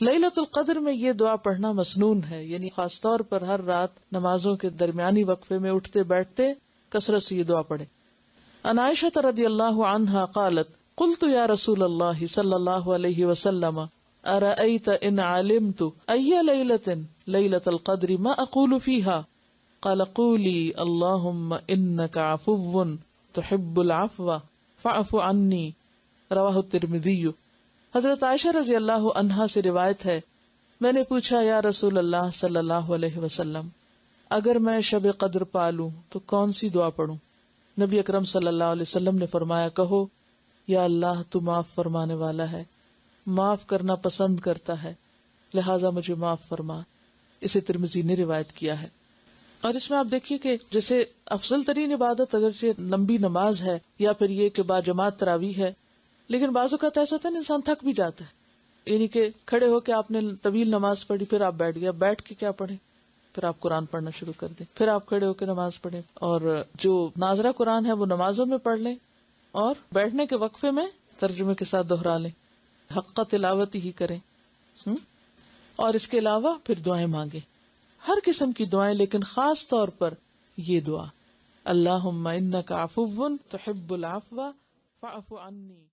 لیلۃ القدر میں یہ دعا پڑھنا مسنون ہے، یعنی خاص طور پر ہر رات نمازوں کے درمیانی وقفے میں اٹھتے بیٹھتے کثرت سے یہ دعا پڑھے۔ عن عائشہ رضی اللہ عنہا قالت قلت یا رسول اللہ صلی اللہ علیہ وسلم ارأیت ان علمت ای لیلۃ لیلۃ القدر ما اقول فیہا قال قولی اللہم انک عفو تحب العفو فاعف عنی، رواہ الترمذی۔ حضرت عائشہ رضی اللہ عنہا سے روایت ہے، میں نے پوچھا یا رسول اللہ صلی اللہ علیہ وسلم اگر میں شب قدر پالوں تو کون سی دعا پڑھوں؟ نبی اکرم صلی اللہ علیہ وسلم نے فرمایا کہو یا اللہ تو معاف فرمانے والا ہے، معاف کرنا پسند کرتا ہے، لہٰذا مجھے معاف فرما۔ اسے ترمذی نے روایت کیا ہے۔ اور اس میں آپ دیکھیے کہ جیسے افضل ترین عبادت اگرچہ لمبی نماز ہے یا پھر یہ کہ باجماعت تراویح ہے، لیکن بعض اوقات ایسا ہوتا ہے انسان تھک بھی جاتا ہے، یعنی کہ کھڑے ہو کے آپ نے طویل نماز پڑھی، پھر آپ بیٹھ گئے، بیٹھ کے کیا پڑھیں، پھر آپ قرآن پڑھنا شروع کر دیں، پھر آپ کھڑے ہو کے نماز پڑھیں، اور جو ناظرہ قرآن ہے وہ نمازوں میں پڑھ لیں، اور بیٹھنے کے وقفے میں ترجمے کے ساتھ دہرا لیں، حق تلاوت ہی کریں، اور اس کے علاوہ پھر دعائیں مانگیں، ہر قسم کی دعائیں، لیکن خاص طور پر یہ دعا اللہم انک عفو تحب العفو فاعف عنی۔